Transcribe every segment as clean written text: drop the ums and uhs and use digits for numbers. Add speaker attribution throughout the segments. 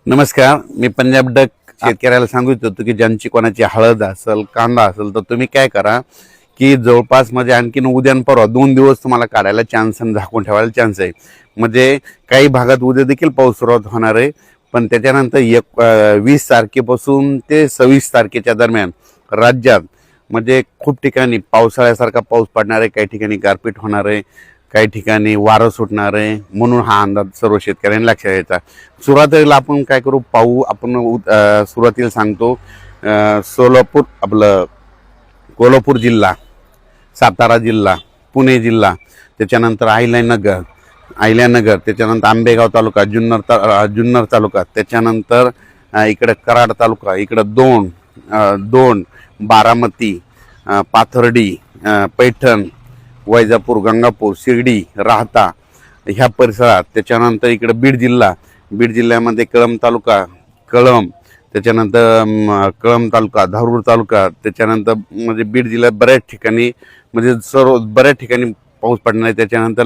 Speaker 1: नमस्कार, मी पंजाब डक शेतकऱ्याला सांगू इच्छितो की ज्यांची कोणाची हळद असेल, कांदा असेल तर तुम्ही काय करा की जवळपास म्हणजे आणखीन उद्या आणि परवा 2 दिवस तुम्हाला काढायला चान्स आणि झाकून ठेवायला चान्स आहे. म्हणजे काही भागात उद्या देखील पाऊस सुरुवात होणार आहे, पण त्याच्यानंतर 20 तारखेपासून ते 26 तारखेच्या दरम्यान राज्यात म्हणजे खूप ठिकाणी पावसाळ्यासारखा पाऊस पडणार आहे, काही ठिकाणी गारपीट होणार आहे, काही ठिकाणी वारं सुटणार आहे. म्हणून हा अंदाज सर्व शेतकऱ्यांनी लक्षात घ्यायचा. सुरुवातीला आपण काय करू पाहू. आपण सुरुवातीला सांगतो सोलापूर, आपलं कोल्हापूर जिल्हा, सातारा जिल्हा, पुणे जिल्हा, त्याच्यानंतर अहिल्यानगर, त्याच्यानंतर आंबेगाव तालुका, जुन्नर तालुका, त्याच्यानंतर इकडे कराड तालुका, इकडे दोन बारामती, पाथर्डी, पैठण, वैजापूर, गंगापूर, शिर्डी, राहता ह्या परिसरात, त्याच्यानंतर इकडे बीड जिल्ह्यामध्ये कळंब तालुका, धारूर तालुका, त्याच्यानंतर म्हणजे बीड जिल्ह्यात बऱ्याच ठिकाणी म्हणजे बऱ्याच ठिकाणी पाऊस पडणार आहे. त्याच्यानंतर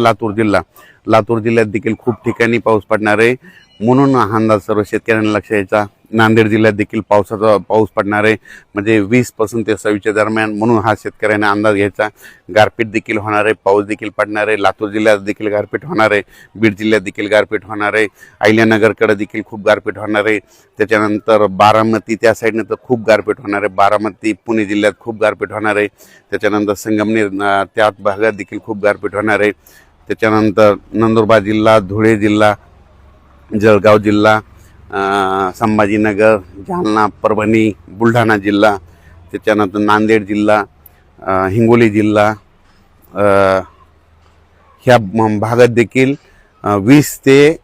Speaker 1: लातूर जिल्ह्यात देखील खूप ठिकाणी पाऊस पडणार आहे. म्हणून हा अंदाज सर्व शेतकऱ्यांना लक्षात यायचा. नांदेड जिल्ह्यात देखील पाऊस पडणार आहे, म्हणजे 20 पासून ते 26 दरम्यान. म्हणून हा शेतकऱ्यांना अंदाज घ्यायचा. गारपीट देखील होणार आहे, पाऊस देखील पडणार आहे. लातूर जिल्ह्यात देखील गारपीट होणार आहे, बीड जिल्ह्यात देखील गारपीट होणार आहे, अहिल्यानगरकडे देखील खूप गारपीट होणार आहे. त्याच्यानंतर बारामती त्या साईडनं तर खूप गारपीट होणार आहे. बारामती, पुणे जिल्ह्यात खूप गारपीट होणार आहे. त्याच्यानंतर संगमनेर त्या भागात देखील खूप गारपीट होणार आहे. त्याच्यानंतर नंदुरबार जिल्हा, धुळे जिल्हा, जळगाव जिल्हा, संभाजीनगर, जालना, परभणी, बुलढाणा जिल्हा, त्याच्यानंतर नांदेड जिल्हा, हिंगोली जिल्हा, ह्या भागात देखील 20 ते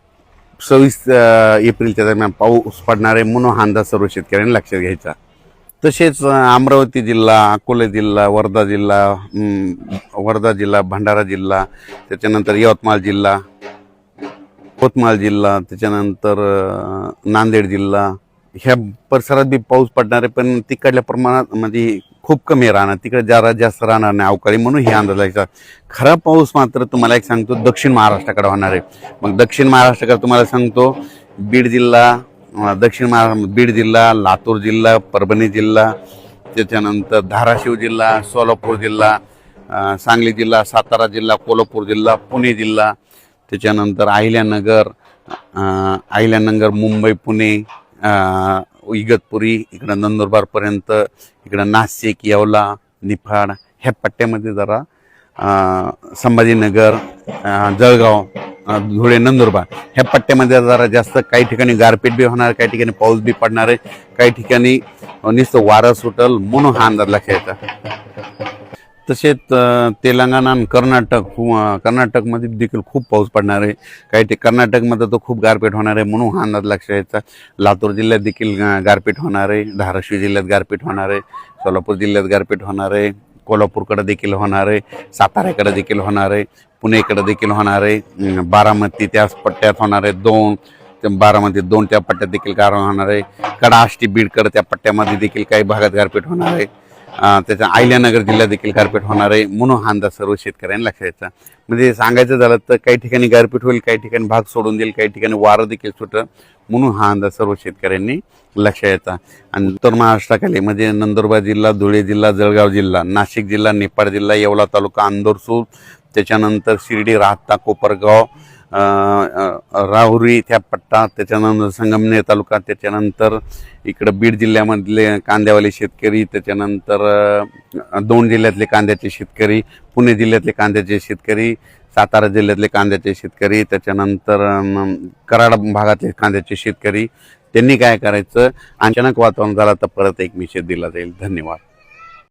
Speaker 1: 26 एप्रिलच्या दरम्यान पाऊस पडणार आहे. म्हणून हा अंदाज सर्व शेतकऱ्यांनी लक्षात घ्यायचा. तसेच अमरावती जिल्हा, अकोले जिल्हा, वर्धा जिल्हा, भंडारा जिल्हा, त्याच्यानंतर यवतमाळ जिल्हा, त्याच्यानंतर नांदेड जिल्हा, ह्या परिसरात बी पाऊस पडणार आहे, पण तिकडल्या प्रमाणात म्हणजे खूप कमी राहणार, तिकडे जरा जास्त राहणार नाही, अवकाळी. म्हणून हे अंदाज लागायचा. खरा पाऊस मात्र तुम्हाला एक सांगतो दक्षिण महाराष्ट्राकडे होणार आहे. मग दक्षिण महाराष्ट्राकडे तुम्हाला सांगतो बीड जिल्हा, लातूर जिल्हा, परभणी जिल्हा, त्याच्यानंतर धाराशिव जिल्हा, सोलापूर जिल्हा, सांगली जिल्हा, सातारा जिल्हा, कोल्हापूर जिल्हा, पुणे जिल्हा, त्याच्यानंतर अहिल्यानगर, मुंबई, पुणे, इगतपुरी, इकडं नंदुरबारपर्यंत, इकडं नाशिक, येवला, निफाड ह्या पट्ट्यामध्ये जरा, संभाजीनगर, जळगाव, धुळे, नंदुरबार ह्या पट्ट्यामध्ये जरा जास्त, काही ठिकाणी गारपीट बी होणार, काही ठिकाणी पाऊस बी पडणार आहे, काही ठिकाणी नुसतं वारं सुटल. म्हणून हा अंदाज लक्षात येतात. तसेच तेलंगणा आणि कर्नाटकमध्ये देखील खूप पाऊस पडणार आहे. कर्नाटकमध्ये तर खूप गारपीट होणार आहे. म्हणून हा अंदाज लक्षात यायचा. लातूर जिल्ह्यात देखील गारपीट होणार आहे, धाराशिव जिल्ह्यात गारपीट होणार आहे, सोलापूर जिल्ह्यात गारपीट होणार आहे, कोल्हापूरकडे देखील होणार आहे, साताऱ्याकडे देखील होणार आहे, पुणेकडे देखील होणार आहे, बारामती त्याच पट्ट्यात होणार आहे, बारामती 2 त्या पट्ट्यात देखील गारपीट होणार आहे, कडा, आष्टी, बीडकडे त्या पट्ट्यामध्ये देखील काही भागात गारपीट होणार आहे. त्याच्या अहिल्यानगर जिल्ह्यात देखील गारपीट होणार आहे. म्हणून हा अंदाज सर्व शेतकऱ्यांनी लक्षात यायचा. म्हणजे सांगायचं झालं तर काही ठिकाणी गारपीट होईल, काही ठिकाणी भाग सोडून देईल, काही ठिकाणी वारं देखील सुटेल. म्हणून हा अंदाज सर्व शेतकऱ्यांनी लक्षात यायचा. आणि उत्तर महाराष्ट्राखाली म्हणजे नंदुरबार जिल्हा, धुळे जिल्हा, जळगाव जिल्हा, नाशिक जिल्हा, निफाड जिल्हा, येवला तालुका, अंदोरसूर, त्याच्यानंतर शिर्डी, राहता, कोपरगाव, राहुरी त्या पट्टा, त्याच्यानंतर संगमनेर तालुका, त्याच्यानंतर इकडं बीड जिल्ह्यामधले कांद्यावाले शेतकरी, त्याच्यानंतर 2 जिल्ह्यातले कांद्याचे शेतकरी, पुणे जिल्ह्यातले कांद्याचे शेतकरी, सातारा जिल्ह्यातले कांद्याचे शेतकरी, त्याच्यानंतर कराड भागातले कांद्याचे शेतकरी, त्यांनी काय करायचं, अचानक वातावरण झालं तर परत एक मेसेज दिला जाईल. धन्यवाद.